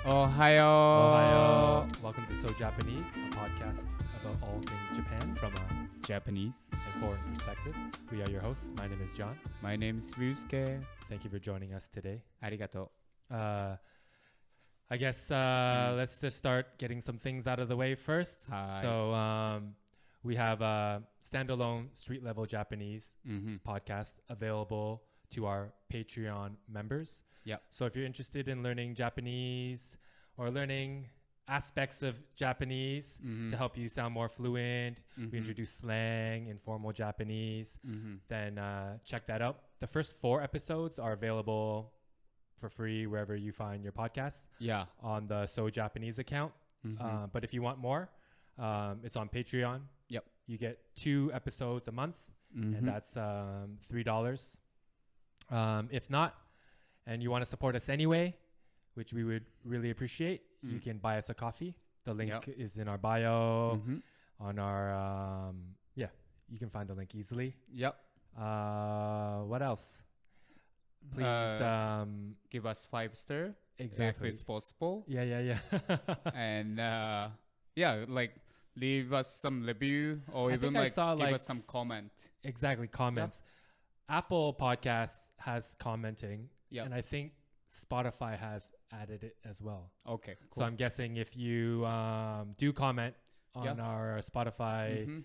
Ohayo. Welcome to So Japanese, a podcast about all things Japan from a Japanese. and foreign perspective. We are your hosts. My name is John. My name is Ryusuke. Thank you for joining us today. Arigato. I guess let's just start getting some things out of the way first. Hi. So we have a standalone street level Japanese podcast available to our Patreon members. Yep. So if you're interested in learning Japanese or learning aspects of Japanese to help you sound more fluent, we introduce slang, informal Japanese, then check that out. The first 4 episodes are available for free wherever you find your podcasts. Yeah. On the So Japanese account. But if you want more, it's on Patreon. Yep. You get 2 episodes a month, and that's $3. If not, and you want to support us anyway, which we would really appreciate, you can buy us a coffee. The link is in our bio, on our, you can find the link easily. Yep. What else? Please give us 5-star. Exactly. If it's possible. Yeah. And like leave us some review or I even think I like saw, give like, us some comment. Exactly, comments. Apple Podcasts has commenting, Yep. and I think Spotify has added it as well. Okay. So Cool. I'm guessing if you do comment on our Spotify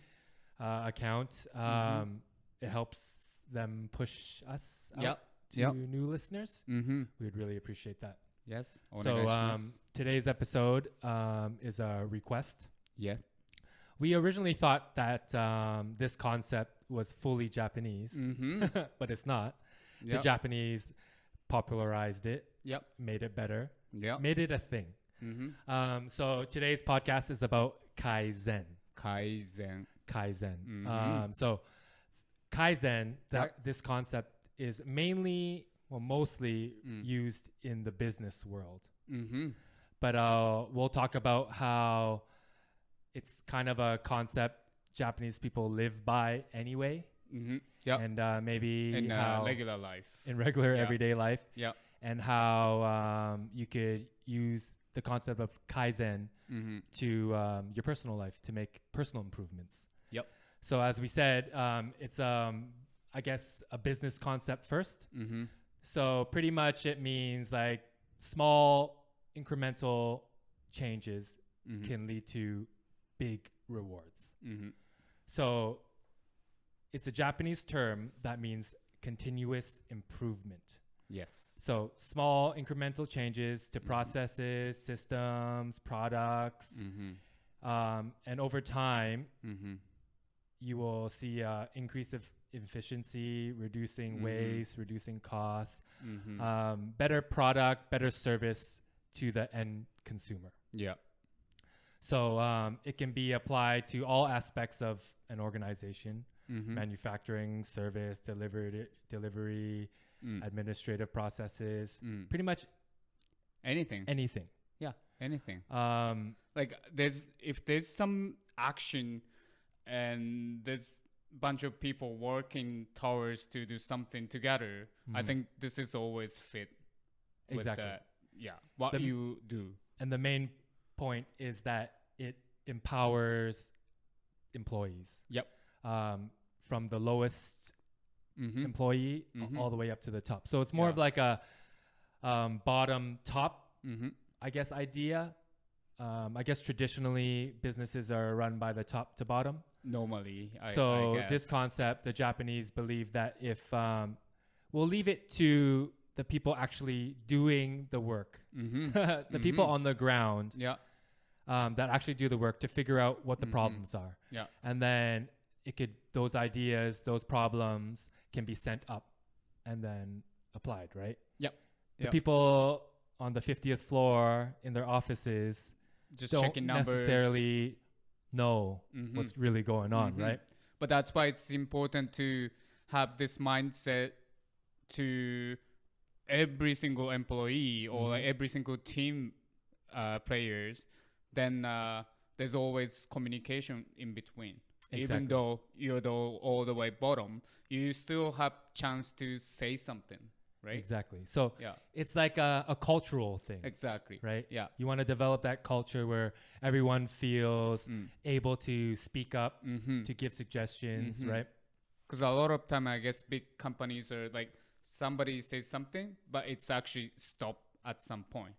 account, it helps them push us out to new listeners. We'd really appreciate that. Yes. So today's episode is a request. Yeah. We originally thought that this concept was fully Japanese, but it's not. The Japanese popularized it, made it better, made it a thing. So today's podcast is about Kaizen. Kaizen. So Kaizen, this concept is mostly used in the business world. But we'll talk about how it's kind of a concept Japanese people live by anyway. And maybe in how regular life. in regular everyday life. Yeah. And how you could use the concept of Kaizen to your personal life to make personal improvements. Yep. So as we said, it's I guess a business concept first. So pretty much it means like small incremental changes can lead to big rewards. So it's a Japanese term that means continuous improvement. Yes. So small incremental changes to processes, systems, products, and over time, you will see increase of efficiency, reducing waste, reducing costs, better product, better service to the end consumer. Yeah. So it can be applied to all aspects of an organization, manufacturing, service, delivery, administrative processes, pretty much Anything. Yeah. Anything. Like if there's some action and there's bunch of people working towards to do something together, I think this is always fit with that. Yeah. What you do. And the main point is that it empowers employees. Yep. From the lowest employee all the way up to the top. So it's more of like a bottom top, I guess, idea. I guess traditionally businesses are run by the top to bottom. Normally, I guess. This concept, the Japanese believe that if we'll leave it to the people actually doing the work, the people on the ground that actually do the work to figure out what the problems are. Yeah. And then those ideas, those problems can be sent up and then applied, right? Yep. The people on the 50th floor in their offices just don't checking numbers. necessarily know what's really going on, right? But that's why it's important to have this mindset to every single employee or like every single team players. Then there's always communication in between. Exactly. Even though you're all the way bottom, you still have chance to say something, right? Exactly. So it's like a cultural thing. Exactly. Right? Yeah. You want to develop that culture where everyone feels able to speak up, to give suggestions, right? Because a lot of time, I guess big companies are like, somebody says something, but it's actually stopped at some point.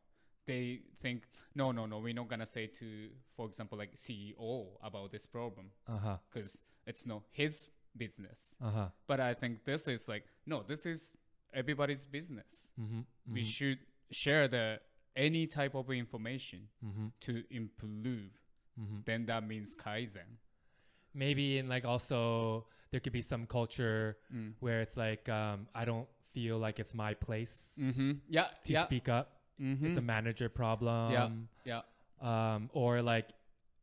They think, no, we're not going to say to, for example, like CEO about this problem. Because it's not his business. But I think this is like, no, this is everybody's business. We should share any type of information to improve. Then that means Kaizen. Maybe in like also there could be some culture where it's like, I don't feel like it's my place to speak up. It's a manager problem. Or like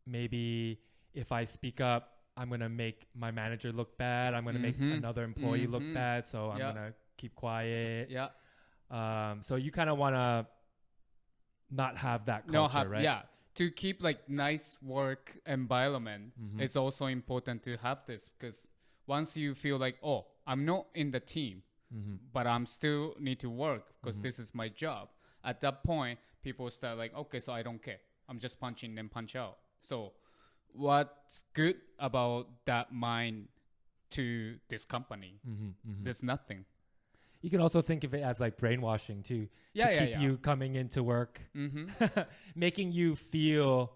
maybe if I speak up, I'm going to make my manager look bad. I'm going to make another employee look bad. So I'm going to keep quiet. So you kind of want to not have that culture, right? Yeah. To keep like nice work environment, it's also important to have this, because once you feel like, oh, I'm not in the team, but I'm still need to work because this is my job. At that point, people start like, okay, so I don't care. I'm just punching and punch out. So what's good about that mind to this company? There's nothing. You can also think of it as like brainwashing too. To keep you coming into work, making you feel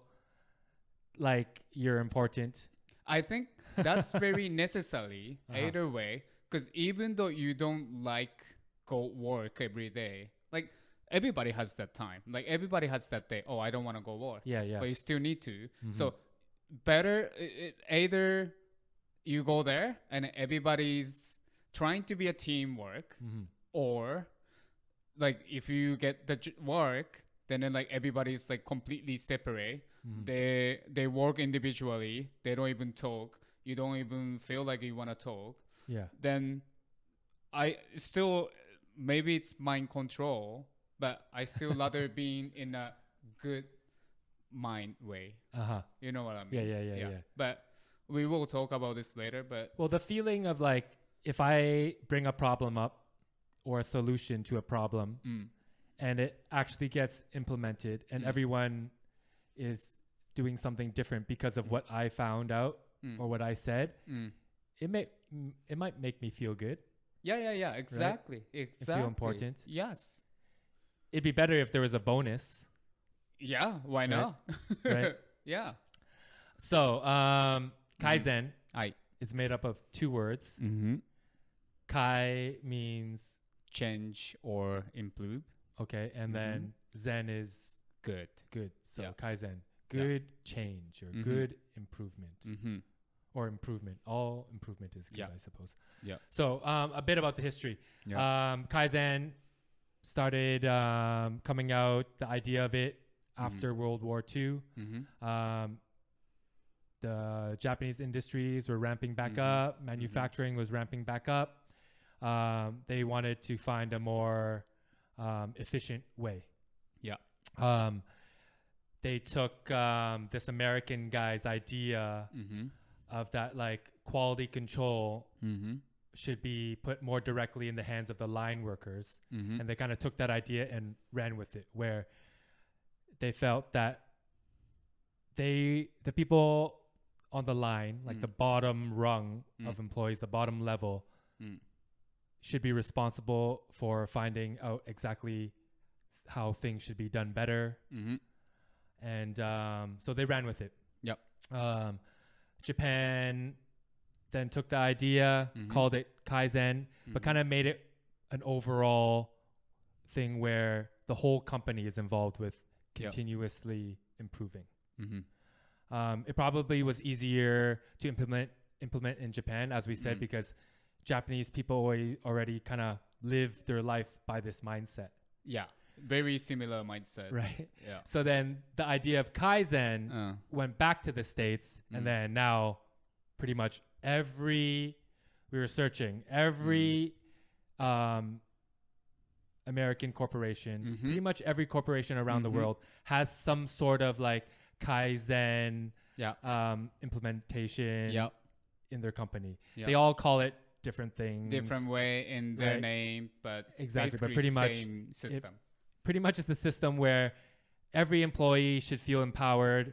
like you're important. I think that's very necessary either way, because even though you don't like go work every day, like everybody has that time. Like everybody has that day. Oh, I don't want to go work. But you still need to. So better either you go there and everybody's trying to be a teamwork, or like if you get the work, then like everybody's like completely separate. They work individually. They don't even talk. You don't even feel like you want to talk. Then I still, maybe it's mind control, but I still rather being in a good mind way. You know what I mean? Yeah. But we will talk about this later. But well, the feeling of like, if I bring a problem up or a solution to a problem and it actually gets implemented and everyone is doing something different because of what I found out or what I said, it might make me feel good. Yeah. Exactly. Right? Exactly. Feel important. Yes. It'd be better if there was a bonus. Yeah. Why not? Right. Yeah. So, Kaizen is made up of two words. Kai means change or improve. Okay. And then Zen is good. So Kaizen, good change or good improvement. Or improvement. All improvement is good, I suppose. So a bit about the history. Kaizen started coming out, the idea of it after World War II. The Japanese industries were ramping back up. Manufacturing was ramping back up. They wanted to find a more efficient way. They took this American guy's idea of that like quality control should be put more directly in the hands of the line workers. And they kind of took that idea and ran with it, where they felt that the people on the line, like the bottom rung of employees, the bottom level, should be responsible for finding out exactly how things should be done better. And so they ran with it. Japan then took the idea, called it Kaizen, but kind of made it an overall thing where the whole company is involved with continuously improving. It probably was easier to implement in Japan, as we said, because Japanese people already kind of live their life by this mindset. Very similar mindset. Right. So then the idea of Kaizen went back to the States, and then now pretty much every American corporation, pretty much every corporation around the world has some sort of like Kaizen implementation in their company. They all call it different things. Different way in their name, but exactly, but pretty much same system. Pretty much it's a system where every employee should feel empowered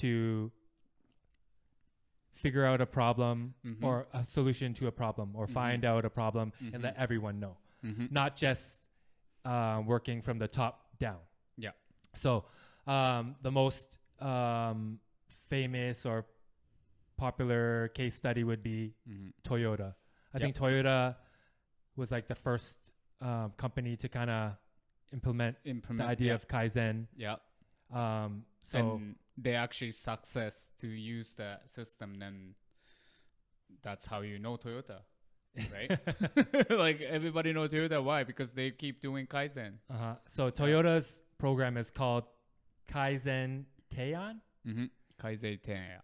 to figure out a problem or a solution to a problem or find out a problem and let everyone know. Not just working from the top down. Yeah. So the most famous or popular case study would be Toyota. I think Toyota was like the first company to kind of implement the idea of Kaizen. Yeah. So and they actually success to use the system, then that's how you know Toyota, right? Like everybody knows Toyota. Why? Because they keep doing Kaizen. So Toyota's program is called Kaizen Teian, Kaizen Teian,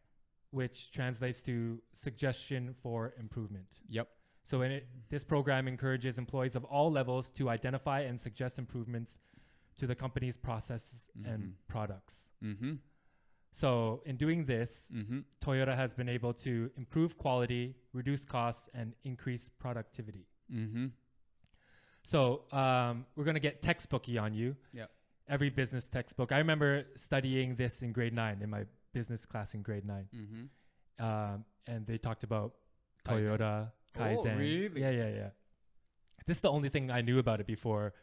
which translates to suggestion for improvement. Yep. So this program encourages employees of all levels to identify and suggest improvements to the company's processes and products. So in doing this, Toyota has been able to improve quality, reduce costs, and increase productivity. So we're going to get textbooky on you. Yep. Every business textbook. I remember studying this in grade 9, in my business class in grade 9. And they talked about Toyota, Kaizen. Oh, really? Yeah. This is the only thing I knew about it before.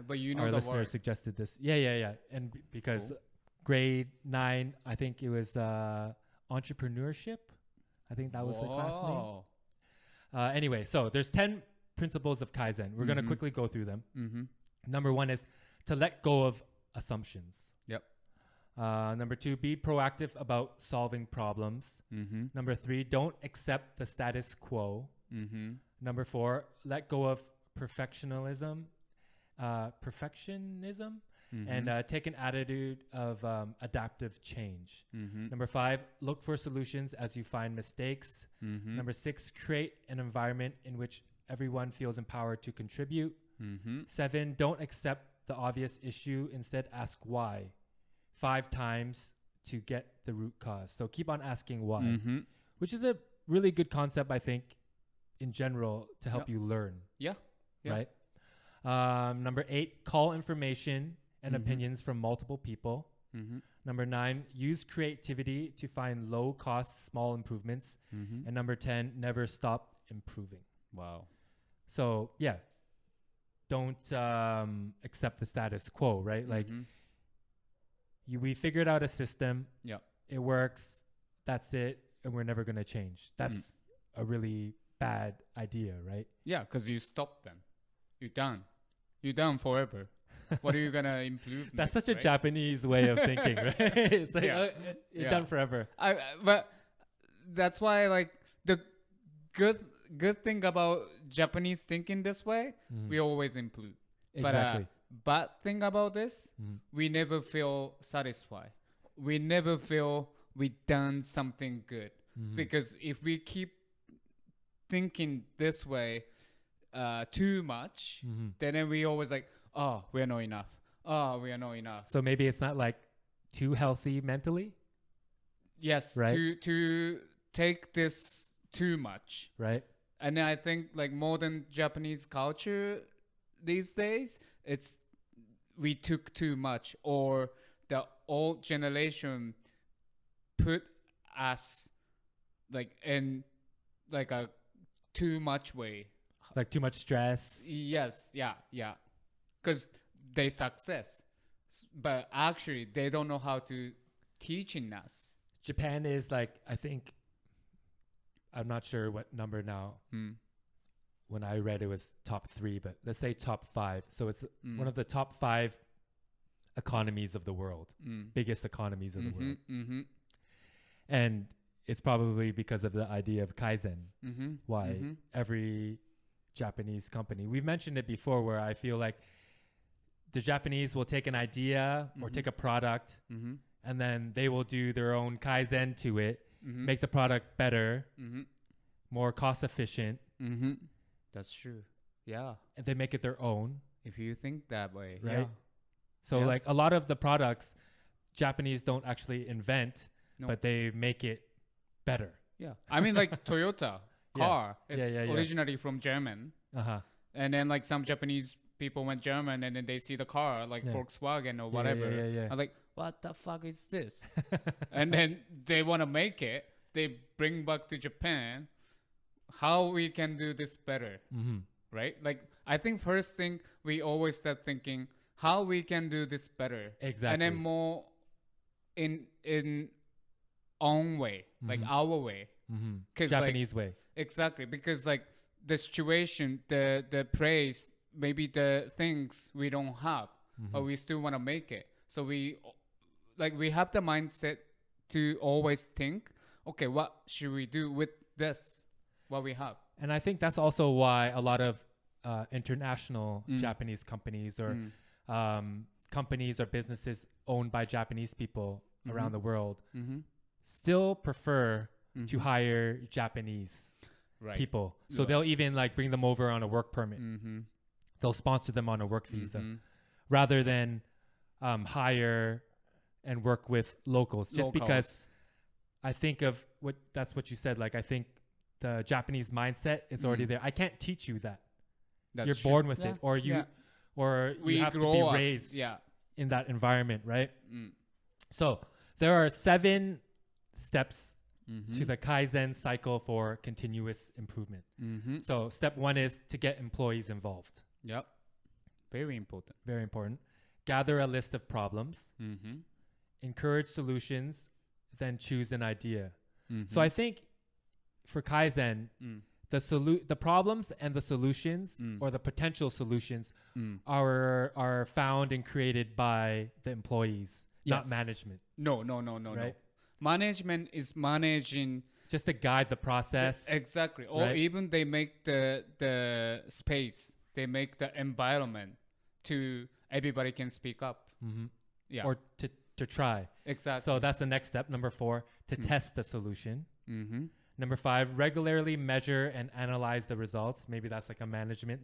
But you know our the listener word. Suggested this. Yeah. And because grade 9, I think it was entrepreneurship. I think that was the class name. Anyway, so there's 10 principles of Kaizen. We're going to quickly go through them. Number 1 is to let go of assumptions. Yep. Number 2, be proactive about solving problems. Number 3, don't accept the status quo. Number 4, let go of perfectionism, and take an attitude of adaptive change. Number 5, look for solutions as you find mistakes. Number 6, create an environment in which everyone feels empowered to contribute. 7, don't accept the obvious issue. Instead, ask why 5 times to get the root cause. So keep on asking why, which is a really good concept, I think, in general, to help you learn. Yeah. Right? Number 8, call information and opinions from multiple people. Number 9, use creativity to find low-cost, small improvements. And number 10, never stop improving. Wow. So, yeah, don't accept the status quo, right? Like, we figured out a system. Yeah. It works. That's it. And we're never going to change. That's a really bad idea, right? Yeah, because you stop them. You're done. You're done forever. What are you going to improve That's next, such a Japanese way of thinking, right? It's like, you're done forever. But that's why, like, the good thing about Japanese thinking this way, we always improve. Exactly. But bad thing about this, we never feel satisfied. We never feel we done something good. Because if we keep thinking this way too much, then we always like, oh, we are not enough. Oh, we are not enough. So maybe it's not like too healthy mentally? Yes, right? to take this too much. Right. And I think like modern Japanese culture these days, it's we took too much, or the old generation put us like in like a too much way. Like too much stress. Yes, yeah. Because they success. But actually, they don't know how to teaching us. Japan is like, I think, I'm not sure what number now. When I read it was top 3, but let's say top 5. So it's one of the top 5 economies of the world, biggest economies of the world. And it's probably because of the idea of Kaizen, why every Japanese company, we've mentioned it before, where I feel like the Japanese will take an idea or take a product and then they will do their own Kaizen to it, make the product better, more cost efficient. That's true. Yeah. And they make it their own. If you think that way. Right. Yeah. So like a lot of the products, Japanese don't actually invent, but they make it better. Yeah. I mean like Toyota. car. It's originally from German. And then like some Japanese people went German and then they see the car like Volkswagen or whatever. I'm like, what the fuck is this? And then they want to make it. They bring back to Japan. How we can do this better, right? Like I think first thing we always start thinking how we can do this better. Exactly. And then more in own way, like our way. Japanese way. Exactly. Because like the situation, the place, maybe the things we don't have, but we still want to make it. So we have the mindset to always think, okay, what should we do with this, what we have? And I think that's also why a lot of international Japanese companies or companies or businesses owned by Japanese people around the world still prefer to hire Japanese people. So they'll even like bring them over on a work permit. They'll sponsor them on a work visa rather than hire and work with locals. Just because I think of that's what you said. Like I think the Japanese mindset is already there. I can't teach you that. You're born with it, or you have to be raised in that environment, right? So there are 7 steps to the Kaizen cycle for continuous improvement. So step 1 is to get employees involved. Yep. Very important. Very important. Gather a list of problems. Encourage solutions, then choose an idea. So I think for Kaizen, the problems and the solutions or the potential solutions are found and created by the employees, not management. No. Right? Management is managing just to guide the process. Exactly. Or even they make the space, they make the environment to everybody can speak up. Yeah. Or to try. Exactly. So that's the next step. Number 4, to test the solution. Number 5, regularly measure and analyze the results. Maybe that's like a management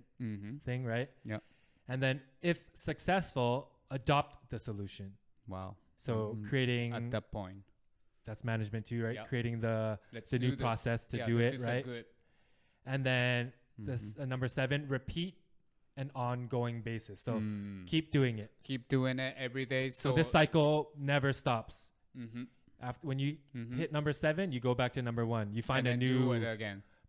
thing, right? Yeah. And then if successful, adopt the solution. Wow. So creating... At that point. That's management too, right? Yep. Creating the new this. process to do it, right? So good. And then this number 7, repeat an ongoing basis. So keep doing it. Keep doing it every day. So this cycle never stops. After when you hit number 7, you go back to number 1. You find a new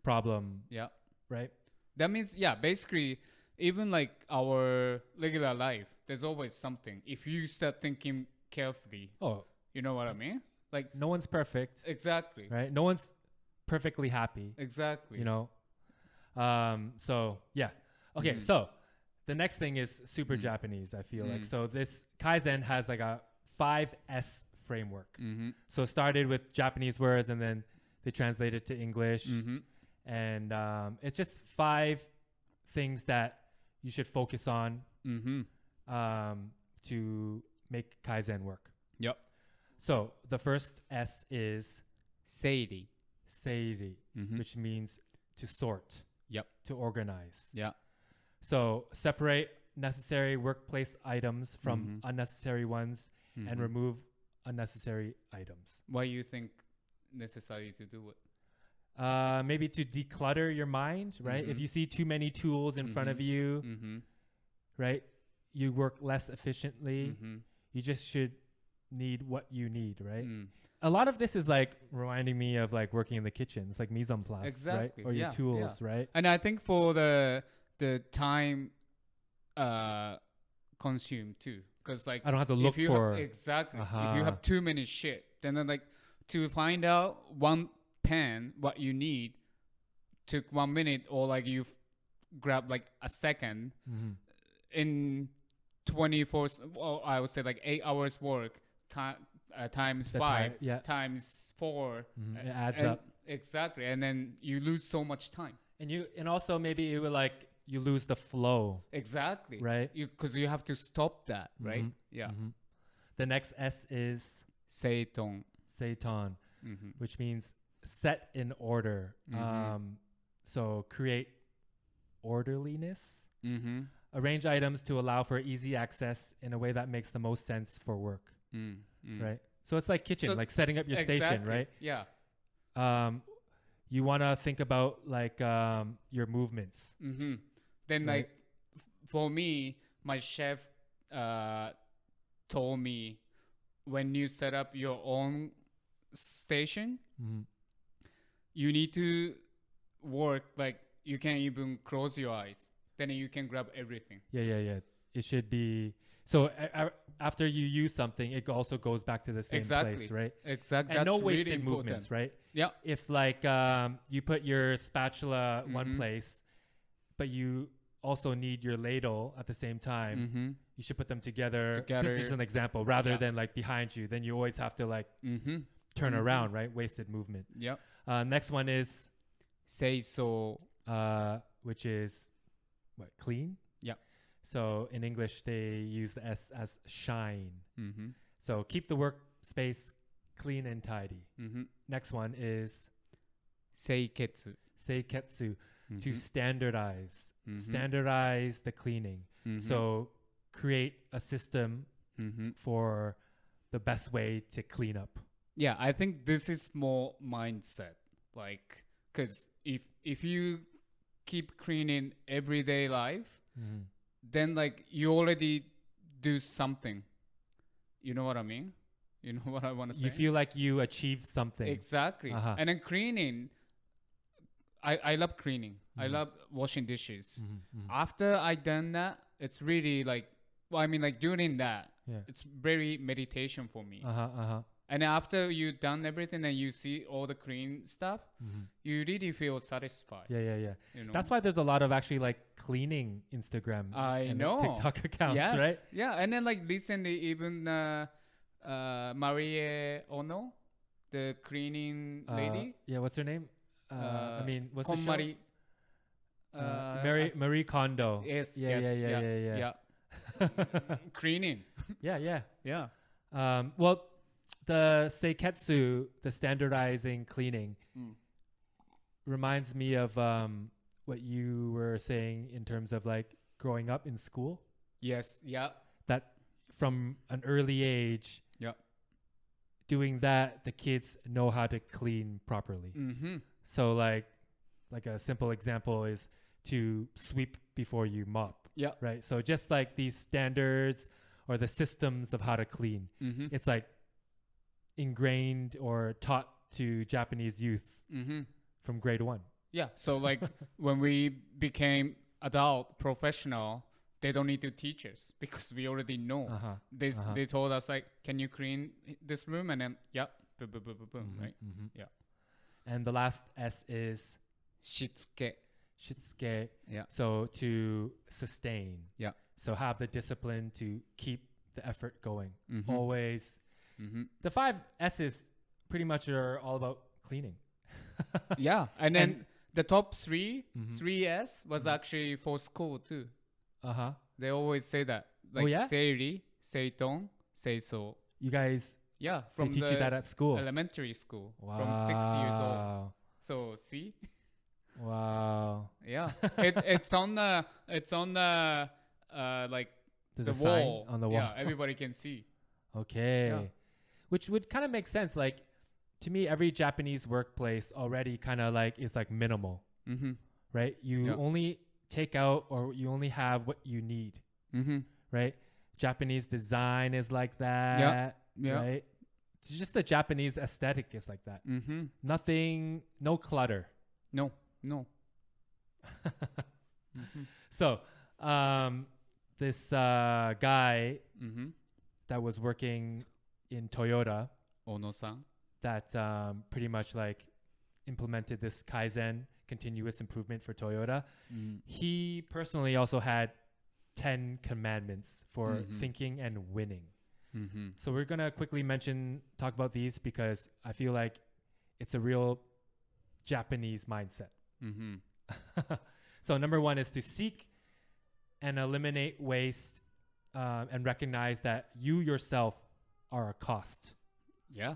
problem. Yeah. Right? That means, basically, even like our regular life, there's always something. If you start thinking carefully, you know what I mean? Like no one's perfect. Exactly. Right? No one's perfectly happy. Exactly. You know? So, yeah. Okay, so the next thing is super Japanese, I feel like. So this Kaizen has like a 5S framework. So it started with Japanese words and then they translated to English. And it's just 5 things that you should focus on to make Kaizen work. Yep. So the first S is Seiri, which means to sort. Yep. To organize. Yeah. So separate necessary workplace items from unnecessary ones and remove unnecessary items. Why you think necessary to do it? Maybe to declutter your mind, right? If you see too many tools in front of you, right? You work less efficiently. You just should need what you need, right? A lot of this is like reminding me of like working in the kitchen. It's like mise en place, right? Or your tools, right? And I think for the time consumed too, because like I don't have to look for exactly. If you have too many shit, then like to find out one pen what you need took 1 minute, or like you grab like a second in 24. Well, I would say like 8 hours work times 5 times 4. It adds up. Exactly, and then you lose so much time. And also maybe it would like you lose the flow. Exactly. Right. Because you have to stop that, right? Yeah. The next S is Seiton, which means set in order. So create orderliness. Arrange items to allow for easy access in a way that makes the most sense for work. Right. So it's like kitchen, like setting up your station, right? Yeah. you want to think about like your movements. Then like for me, my chef told me when you set up your own station, you need to work like you can't even close your eyes. Then you can grab everything. Yeah. It should be so. After you use something, it also goes back to the same place, right? Exactly. And that's no wasted really movements, right? Yeah. If like you put your spatula one place, but you also need your ladle at the same time, you should put them together. This is just an example, rather than like behind you. Then you always have to like turn around, right? Wasted movement. Yep. Next one is seiso, which is what, clean? Yeah. So in English, they use the S as shine. So keep the workspace clean and tidy. Next one is seiketsu. Seiketsu, to standardize. Standardize the cleaning. So create a system for the best way to clean up. Yeah, I think this is more mindset. Like, because if you keep cleaning everyday life, then like you already do something. You know what I mean? You know what I want to say? You feel like you achieved something. Exactly. And then cleaning, I love cleaning. I love washing dishes. After I done that, it's really like, well, I mean, like doing that, it's very meditation for me. And after you've done everything and you see all the clean stuff, you really feel satisfied. Yeah. You know? That's why there's a lot of actually like cleaning Instagram and TikTok accounts, right? Yeah, and then like recently even Marie Ono, the cleaning lady. Yeah, what's her name? I mean, what's Konmari, the show? Marie Kondo. Yes. Yeah. Cleaning. Yeah. Well, the seiketsu, the standardizing cleaning, reminds me of what you were saying in terms of like growing up in school. Yes. Yeah. That from an early age, doing that, the kids know how to clean properly. So like a simple example is to sweep before you mop. Yeah. Right. So just like these standards or the systems of how to clean, it's like ingrained or taught to Japanese youths from grade 1. Yeah. So like when we became adult professional, they don't need to teach us because we already know. They told us like, can you clean this room? And then boom, right? Yeah. And the last S is shitsuke. Yeah. So to sustain. Yeah. So have the discipline to keep the effort going. Always. The 5 S's pretty much are all about cleaning. Yeah. And then the top 3 S was actually for school too. They always say that. Like seiri, seiton, seiso. You guys from they teach you that at school. Elementary school. From 6 years old. So see? Wow. Yeah. It's on the like there's the a wall. Sign on the wall. Yeah, everybody can see. Okay. Yeah. Which would kind of make sense. Like to me, every Japanese workplace already kind of like is like minimal. Right? You only take out or you only have what you need. Right? Japanese design is like that. Right? It's just the Japanese aesthetic is like that. Nothing, no clutter. No. So, this guy that was working in Toyota, Ono-san, that pretty much like implemented this Kaizen, continuous improvement for Toyota. He personally also had 10 commandments for thinking and winning. So we're going to quickly talk about these because I feel like it's a real Japanese mindset. So number 1 is to seek and eliminate waste and recognize that you yourself are a cost. Yeah.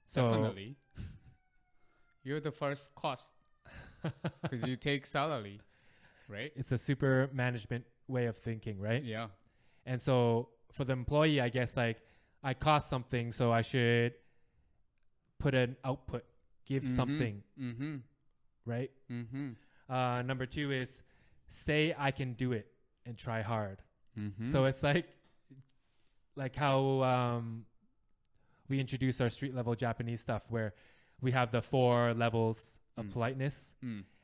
So definitely. You're the first cost because you take salary, right? It's a super management way of thinking, right? Yeah. And so for the employee, I guess like I cost something, so I should put an output give something, right? Number 2 is say I can do it and try hard. So it's like how we introduce our street level Japanese stuff, where we have the 4 levels of politeness.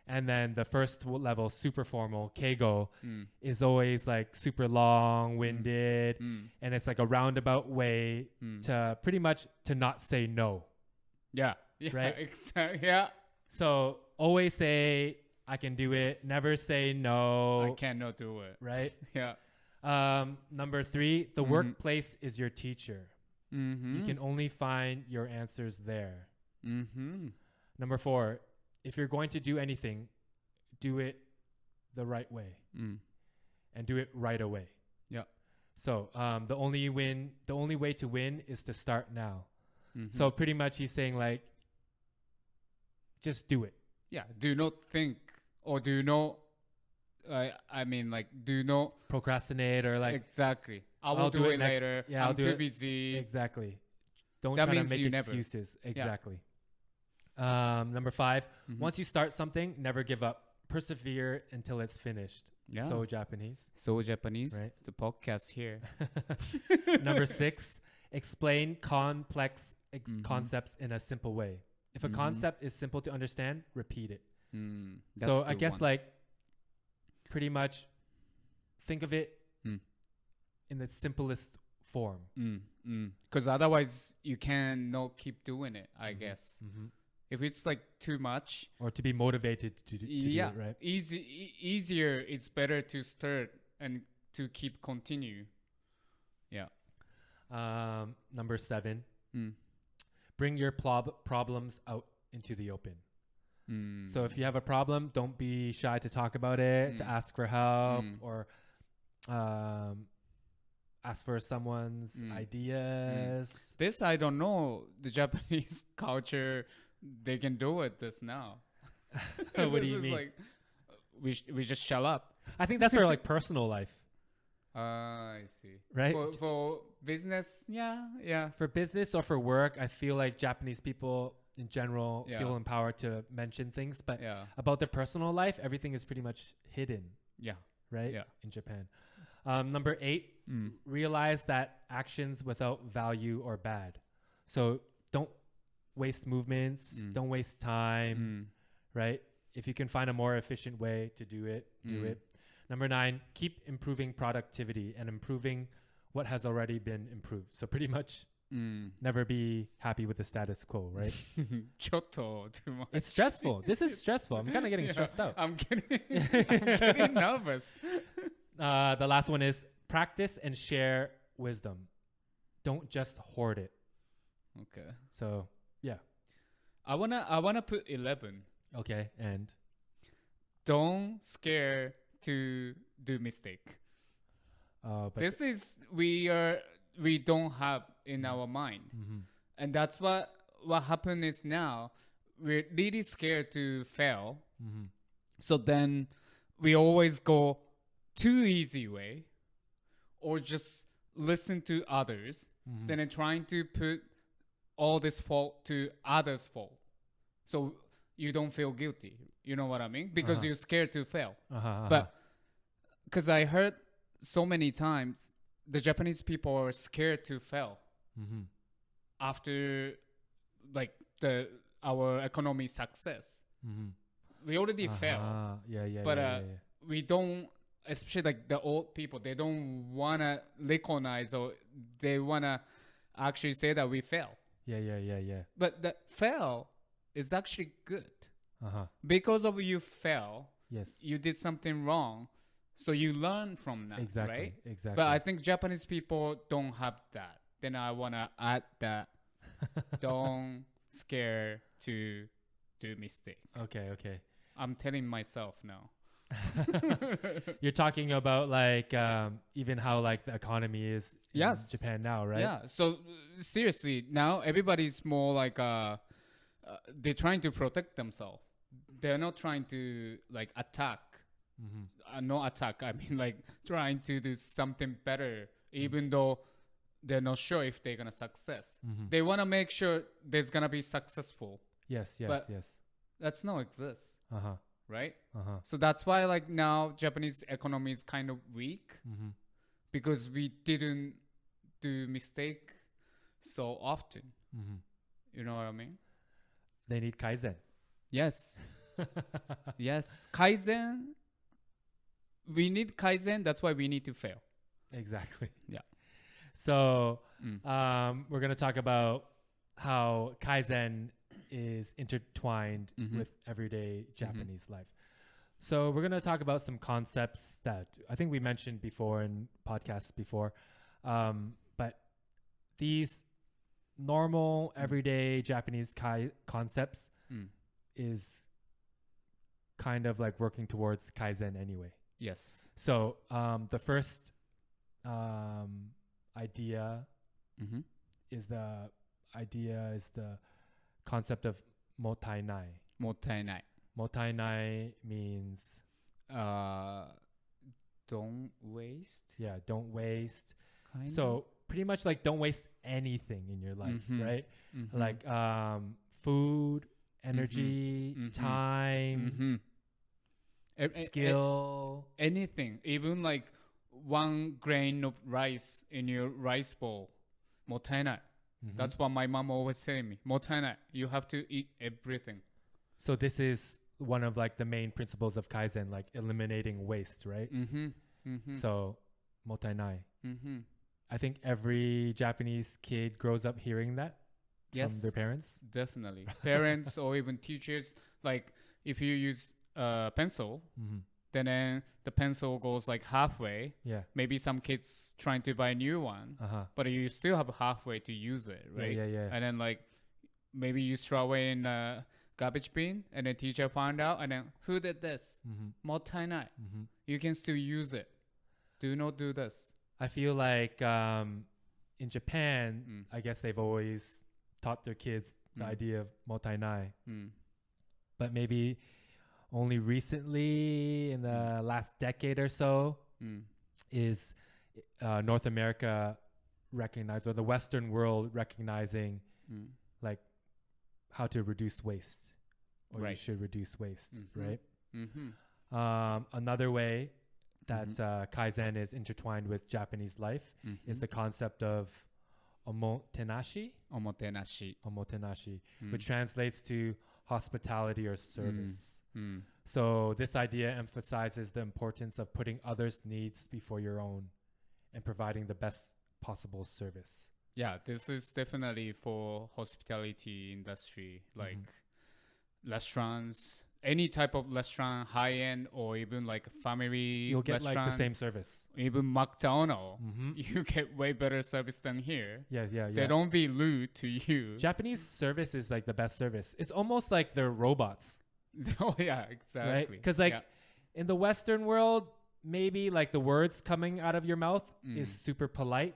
And then the first level, super formal, keigo, is always like super long-winded. And it's like a roundabout way to pretty much to not say no. Yeah. Right? Exactly. Yeah. So always say, I can do it. Never say no. I cannot do it. Right? Yeah. Number 3, the workplace is your teacher. You can only find your answers there. Number 4, if you're going to do anything, do it the right way and do it right away. Yeah. So the only way to win is to start now. So pretty much he's saying like, just do it. Yeah. Do not think or do not. Do not procrastinate or like exactly. I'll do it later. Yeah, I'm too busy. Exactly. Don't try to make excuses. Exactly. Number 5, once you start something, never give up. Persevere until it's finished. Yeah. So Japanese. So Japanese. Right. The podcast here. Number 6, explain complex concepts in a simple way. If a concept is simple to understand, repeat it. So I guess like pretty much think of it in the simplest form. Because otherwise you cannot keep doing it, I guess. If it's like too much, or to be motivated to do it, right? Easier. It's better to start and to keep continue. Yeah. Number 7, bring your problems out into the open. So if you have a problem, don't be shy to talk about it, to ask for help, or ask for someone's ideas. This I don't know. The Japanese culture, they can do it this now. What do you mean? Like, we just shut up. I think that's for like personal life. I see. Right? For business, yeah. For business or for work, I feel like Japanese people in general feel empowered to mention things, but about their personal life, everything is pretty much hidden. Yeah. Right? Yeah. In Japan. Number 8, realize that actions without value are bad. So don't waste movements, don't waste time, right? If you can find a more efficient way to do it, do it. Number 9, keep improving productivity and improving what has already been improved. So pretty much never be happy with the status quo, right? Too much. It's stressful. This is stressful. I'm kind of getting stressed out. I'm getting nervous. The last one is practice and share wisdom. Don't just hoard it. Okay. So, yeah. I wanna put 11. Okay, and don't scare to do mistake. But this is we don't have in our mind, and that's what happened is now we're really scared to fail. So then we always go too easy way, or just listen to others. Then trying to put all this fault to others' fault, so you don't feel guilty. You know what I mean? Because you're scared to fail. But because I heard so many times the Japanese people are scared to fail after like our economy success. We already failed. But we don't, especially like the old people, they don't want to recognize, or they want to actually say that we fail. Yeah. But the fail is actually good. Because of you fail, yes, you did something wrong, so you learn from that. Exactly. Right? Exactly. But I think Japanese people don't have that. Then I want to add that. Don't scare to do mistake. Okay. I'm telling myself now. You're talking about like even how like the economy is in Japan now, right? Yeah. So seriously, now everybody's more like they're trying to protect themselves. They're not trying to like attack. No attack. I mean like trying to do something better, even though they're not sure if they're gonna success. They want to make sure there's gonna be successful. Yes. But Yes. that's not exist, Uh-huh. right? Uh-huh. So that's why like now Japanese economy is kind of weak Mm-hmm. because we didn't do mistake so often. Mm-hmm. You know what I mean? They need Kaizen. Yes. Yes. Kaizen. We need Kaizen. That's why we need to fail. Exactly. Yeah. So we're going to talk about how Kaizen is intertwined with everyday Japanese life. So we're going to talk about some concepts that I think we mentioned before in podcasts before. But these normal, everyday Japanese concepts is kind of like working towards Kaizen anyway. Yes. So the first idea is the concept of motainai. Motainai. Motainai means don't waste. Yeah, don't waste. Kinda? So pretty much like don't waste anything in your life, right? Like food, energy, time, skill, anything, even like 1 grain of rice in your rice bowl. Motainai. That's what my mom always telling me. Motainai. You have to eat everything. So this is one of like the main principles of Kaizen, like eliminating waste, right? So motainai. I think every Japanese kid grows up hearing that from their parents. Definitely. Parents or even teachers, like if you use pencil, then the pencil goes like halfway. Yeah. Maybe some kids trying to buy a new one, but you still have halfway to use it, right? Yeah. And then like maybe you throw away in a garbage bin, and the teacher found out, and then who did this? Motainai. You can still use it. Do not do this. I feel like in Japan, I guess they've always taught their kids the idea of motainai. But maybe only recently in the last decade or so is North America recognized, or the Western world recognizing like how to reduce waste, or you should reduce waste, right? Another way that Kaizen is intertwined with Japanese life is the concept of omotenashi, which translates to hospitality or service. So this idea emphasizes the importance of putting others' needs before your own and providing the best possible service. Yeah, this is definitely for hospitality industry, like restaurants, any type of restaurant, high-end or even like family You'll get restaurant. like the same service. Even McDonald's, you get way better service than here. Yeah. They don't be rude to you. Japanese service is like the best service. It's almost like they're robots. Oh yeah, exactly. Right? Because like in the Western world, maybe like the words coming out of your mouth is super polite,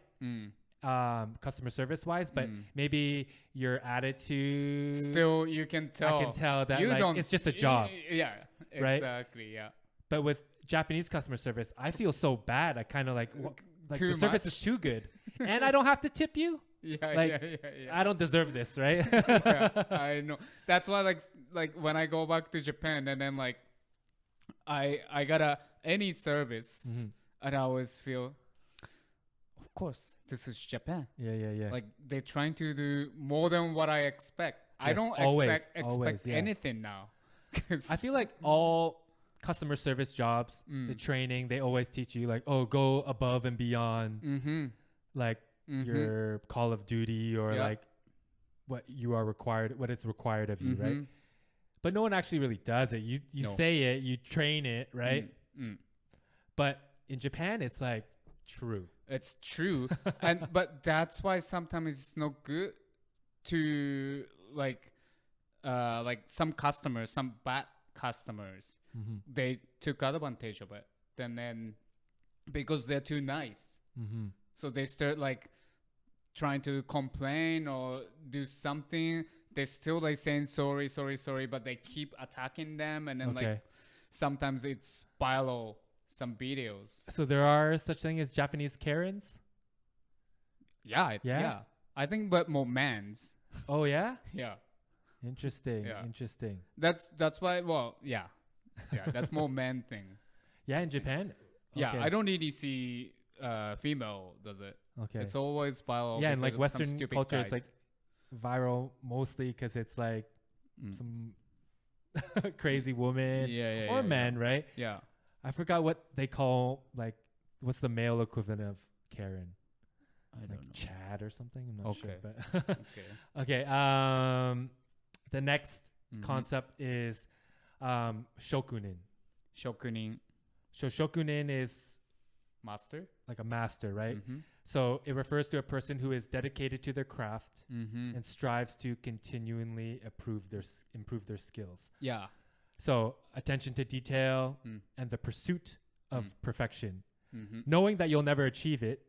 customer service wise, but maybe your attitude, still you can tell. I can tell that you like, don't it's just a job. Yeah, right? Exactly. Yeah. But with Japanese customer service, I feel so bad. I kind of like too the service much. is too good, and I don't have to tip you. Yeah. I don't deserve this, right? Yeah, I know. That's why like when I go back to Japan and then like I got any service and I always feel, of course, this is Japan. Yeah. Like they're trying to do more than what I expect. Yes, I don't expect anything now. I feel like all customer service jobs, the training, they always teach you like, oh, go above and beyond. Like your Call of Duty or like what it's required of you, right? But no one actually really does it. You say it, you train it, right? But in Japan, it's like true. It's true. But that's why sometimes it's not good to like some customers, some bad customers, they took advantage of it. Then because they're too nice. So they start like trying to complain or do something. They still like saying sorry, but they keep attacking them, and then like sometimes it spiral some videos. So there are such thing as Japanese Karens? Yeah. I think, but more mans. Oh yeah? Yeah. Interesting. Yeah. Interesting. That's why. Well, yeah, that's more man thing. Yeah, in Japan. Yeah, Okay. I don't really see female does it. Okay. It's always viral. Yeah, and like because of some Western stupid culture, guys. it's like viral mostly because it's like some crazy woman or man, right? Yeah. I forgot what they call, like, what's the male equivalent of Karen? I don't know. Chad or something. I'm not sure. But Okay. Okay. The next concept is shokunin. Shokunin. So shokunin is Master. like a master, right? So it refers to a person who is dedicated to their craft and strives to continually improve their skills. Yeah. So attention to detail and the pursuit of perfection, knowing that you'll never achieve it,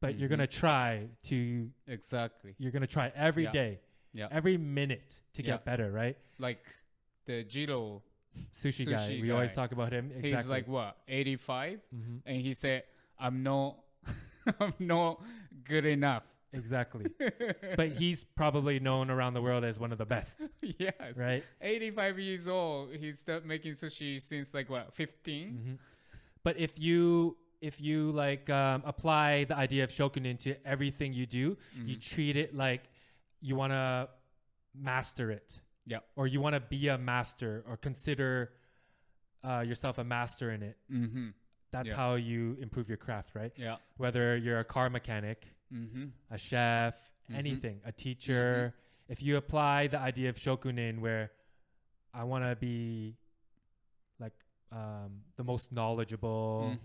but you're gonna try to. Exactly. You're gonna try every day, every minute to get better, right? Like the Jiro sushi guy. We always talk about him. Exactly. He's like what, 85, and he said, "I'm not good enough." Exactly. But he's probably known around the world as one of the best. Yes. Right. 85 years old. He started making sushi since like what, 15? But if you like apply the idea of shokunin to everything you do, you treat it like you want to master it. Yeah. Or you want to be a master or consider yourself a master in it. That's how you improve your craft, right? Yeah. Whether you're a car mechanic, a chef, anything, a teacher. If you apply the idea of shokunin where I want to be like the most knowledgeable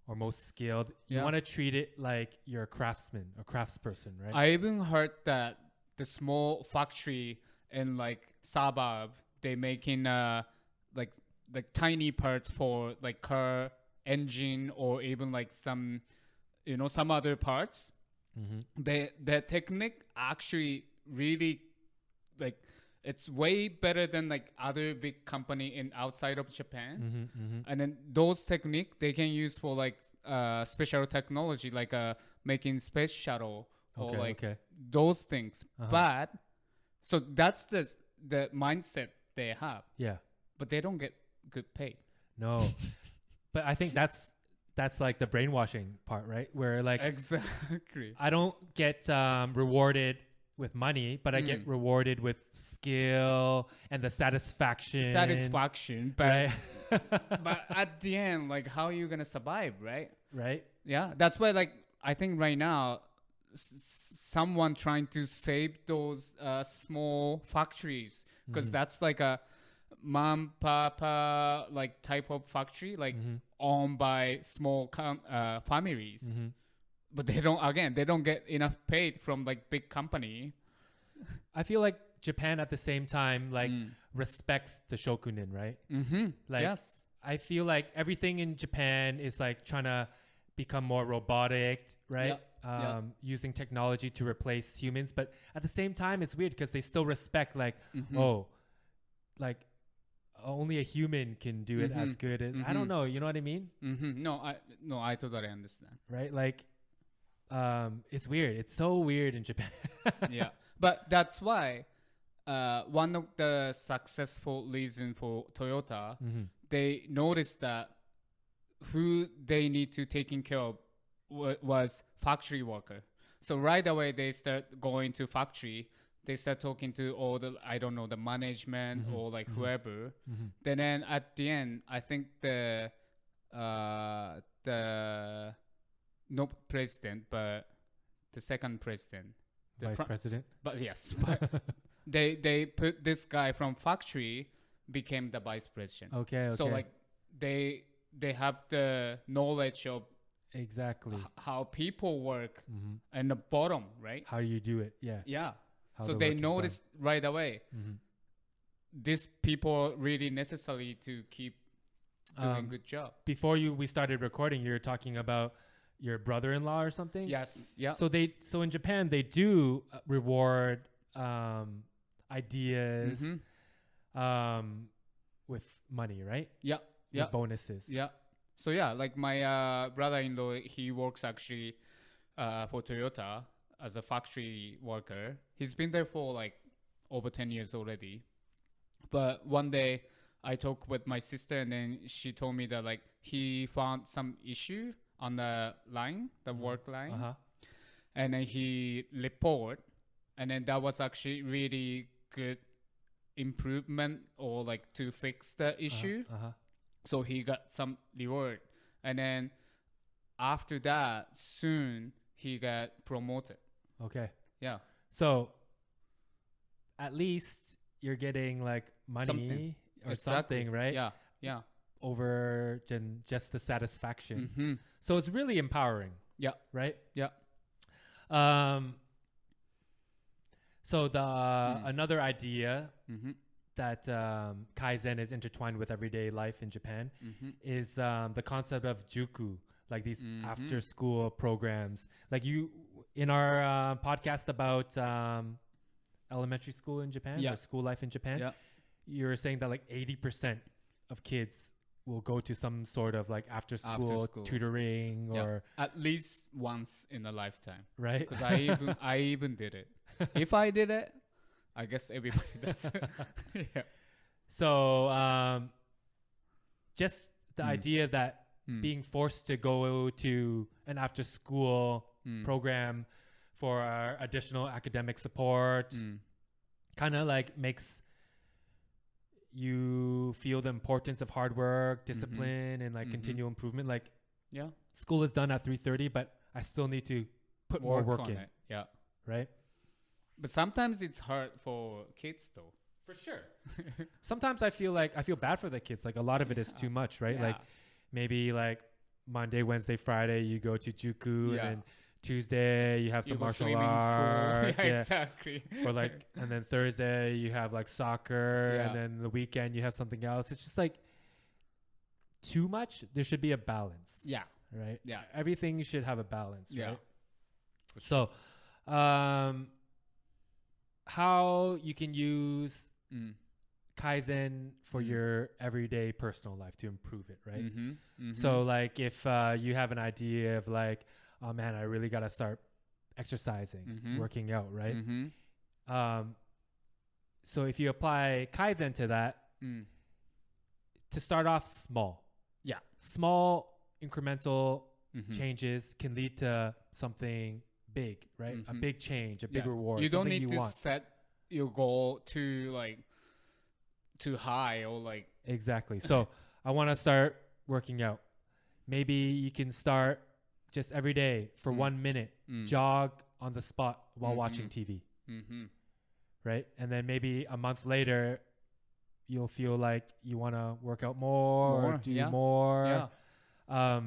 or most skilled, you want to treat it like you're a craftsman or craftsperson, right? I even heard that the small factory in like suburb, they making like tiny parts for like car engine or even like some other parts. The technique actually really like it's way better than like other big company in outside of Japan. And then those technique they can use for like special technology like making space shuttle or those things. But so that's the mindset they have. Yeah. But they don't get good paid. No. But I think that's like the brainwashing part, right? Where like exactly, I don't get rewarded with money, but I get rewarded with skill and the satisfaction. But right? but at the end, like how are you gonna survive, right? Right. Yeah, that's why like I think right now someone trying to save those small factories because that's like a mom papa like type of factory like owned by small families, but they don't get enough paid from like big company. I feel like Japan at the same time like respects the shokunin, right? Like yes, I feel like everything in Japan is like trying to become more robotic, right? Using technology to replace humans, but at the same time it's weird because they still respect like like only a human can do it as good as I don't know, you know what I mean? No, I totally understand. Right? Like it's weird. It's so weird in Japan. Yeah. But that's why one of the successful reason for Toyota, they noticed that who they need to taking care of was factory worker. So right away they start going to factory. They start talking to all the the management or like whoever. Then at the end, I think the no president, but the second president, the vice president. But yes, but they put this guy from factory became the vice president. Okay. So like they have the knowledge of exactly how people work and the bottom, right? How you do it? Yeah. Yeah. So they noticed right away. These people really necessary to keep doing good job. Before we started recording, you were talking about your brother-in-law or something. Yes. Yeah. So in Japan they do reward ideas with money, right? Yeah. Yeah. With bonuses. Yeah. So yeah, like my brother-in-law, he works actually for Toyota as a factory worker. He's been there for like over 10 years already. But one day I talked with my sister, and then she told me that like he found some issue on the line, the work line, and then he report, and then that was actually really good improvement or like to fix the issue. So he got some reward, and then after that, soon he got promoted. Okay. Yeah. So at least you're getting like money or something, right? Yeah. Yeah. Over just the satisfaction. So it's really empowering. Yeah. Right? Yeah. So another idea that Kaizen is intertwined with everyday life in Japan is the concept of juku, like these after school programs. Like you in our podcast about elementary school in Japan or school life in Japan, you were saying that like 80% of kids will go to some sort of like after school tutoring or at least once in a lifetime, right? Because I even did it. If I did it, I guess everybody does it. Yeah. So just the idea that being forced to go to an after school program for our additional academic support kind of like makes you feel the importance of hard work, discipline, and like continual improvement. Like, school is done at 3:30, but I still need to put more work in it. Yeah. Right? But sometimes it's hard for kids though. For sure. Sometimes I feel bad for the kids. Like a lot of it is too much, right? Like maybe like Monday, Wednesday, Friday, you go to Juku, and then Tuesday you have some martial arts. Yeah, exactly. Or like, and then Thursday you have like soccer, and then the weekend you have something else. It's just like too much. There should be a balance. Yeah. Right? Yeah. Everything should have a balance, yeah. right? So, how you can use Kaizen for your everyday personal life to improve it, right? So like if you have an idea of like, oh man, I really got to start exercising, working out, right? So if you apply Kaizen to that, to start off small. Yeah. Small incremental changes can lead to something big, right? A big change, a big reward. You don't need to set your goal to like too high or like. Exactly. So I want to start working out. Maybe you can start just every day for 1 minute, jog on the spot while watching TV. Right? And then maybe a month later, you'll feel like you want to work out more or do more. Yeah.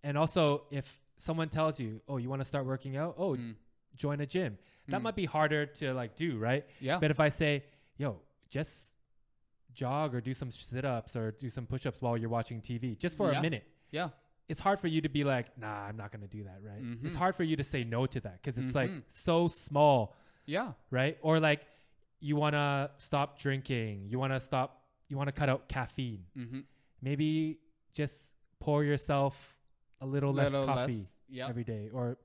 And also, if someone tells you, oh, you want to start working out? Oh, join a gym. That might be harder to like do, right? Yeah. But if I say, yo, just jog or do some sit-ups or do some push-ups while you're watching TV, just for a minute. Yeah. It's hard for you to be like, nah, I'm not going to do that, right? It's hard for you to say no to that because it's like so small. Yeah. Right? Or like you want to stop drinking. You want to cut out caffeine. Maybe just pour yourself a little less coffee every day or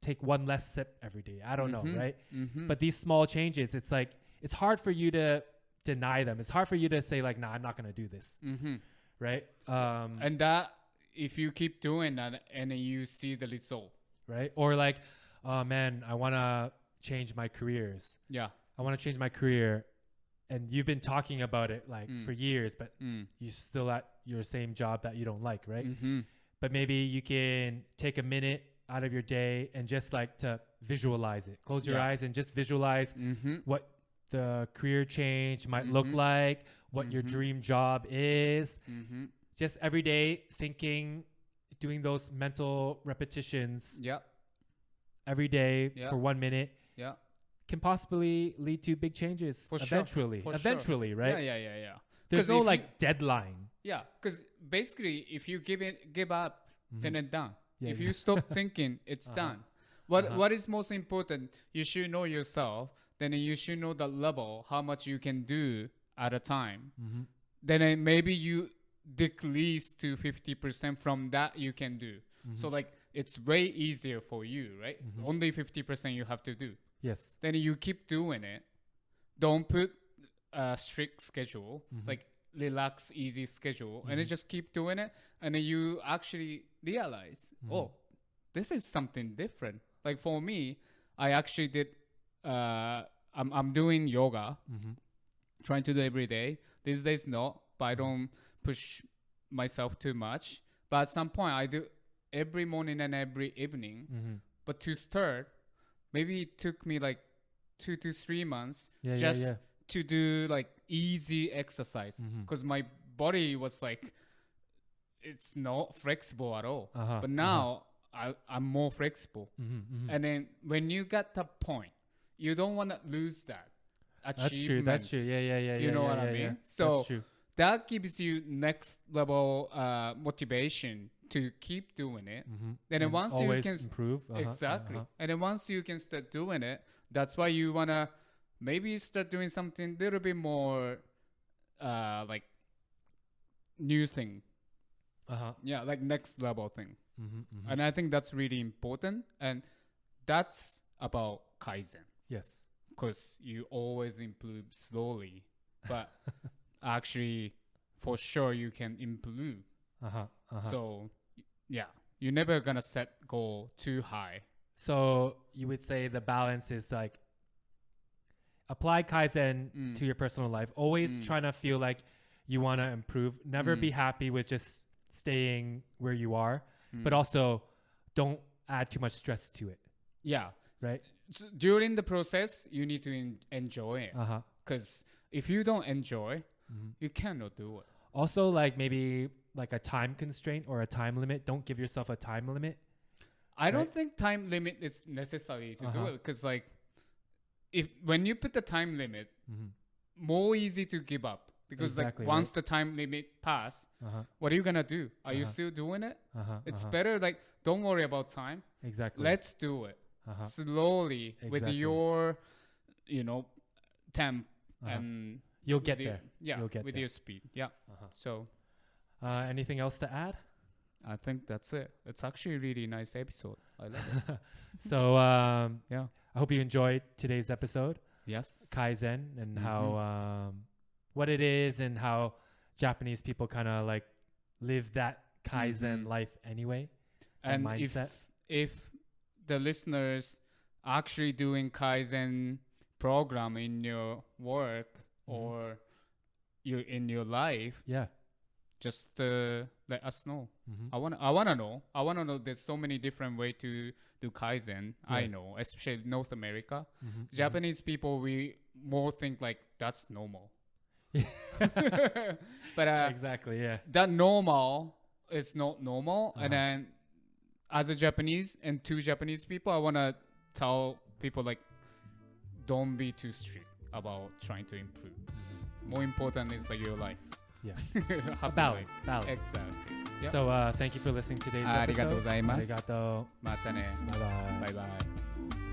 take one less sip every day. I don't know, right? But these small changes, it's like, it's hard for you to deny them. It's hard for you to say like, nah, I'm not going to do this. Right? And that, if you keep doing that and then you see the result. Right? Or like, oh man, I want to change my careers. Yeah. I want to change my career. And you've been talking about it like for years, but you're still at your same job that you don't like, right? But maybe you can take a minute out of your day and just like to visualize it. Close your eyes and just visualize what the career change might look like, what your dream job is. Just every day thinking, doing those mental repetitions every day for 1 minute can possibly lead to big changes eventually. Eventually, right? Yeah. There's no like deadline. Yeah, because basically if you give up, then it's done. If you stop thinking, it's done. What is most important, you should know yourself, then you should know the level, how much you can do at a time. Then maybe you decrease to 50% from that you can do. So like it's way easier for you, right? Only 50% you have to do. Yes. Then you keep doing it. don't put a strict schedule, like relax, easy schedule, and then just keep doing it. And then you actually realize, oh, this is something different. Like for me, I actually did, I'm doing yoga, trying to do every day. These days not, but I don't push myself too much. But at some point I do every morning and every evening. But to start, maybe it took me like 2 to 3 months to do like easy exercise. Because my body was like, it's not flexible at all. But now I'm more flexible. And then when you get that point, you don't want to lose that achievement. That's true. Yeah. You know what I mean? Yeah. So that gives you next level motivation to keep doing it. And then once you can improve. Exactly. And then once you can start doing it, that's why you want to maybe start doing something a little bit more like new thing. Yeah, like next level thing. And I think that's really important. And that's about Kaizen. Yes. Because you always improve slowly. But actually, for sure, you can improve. So, yeah, you're never going to set goal too high. So you would say the balance is like apply Kaizen to your personal life. Always trying to feel like you want to improve. Never be happy with just staying where you are. But also don't add too much stress to it. Yeah. Right? So during the process, you need to enjoy it. Because if you don't enjoy, you cannot do it. Also, like maybe like a time constraint or a time limit. Don't give yourself a time limit. I don't think time limit is necessary to do it. Because like when you put the time limit, more easy to give up. Because like once the time limit pass, what are you going to do? Are you still doing it? It's better like don't worry about time. Exactly. Let's do it. Slowly with your, temp and you'll get there. Yeah, you'll get with there. your speed. Yeah. So anything else to add? I think that's it. It's actually a really nice episode. I love it. So yeah, I hope you enjoyed today's episode. Yes. Kaizen and how what it is and how Japanese people kind of like live that Kaizen life anyway. And mindset. If the listeners actually doing Kaizen program in your work or you in your life, just let us know. I wanna know. There's so many different way to do Kaizen. I know, especially North America. Japanese people, we more think like that's normal. But exactly, yeah. That normal is not normal. And then as a Japanese and two Japanese people, I want to tell people like don't be too strict about trying to improve. More important is like your life. Yeah. balance. Exactly. Yep. So thank you for listening to today's episode. ありがとうございます。ありがとう。またね。バイバイ。バイバイ。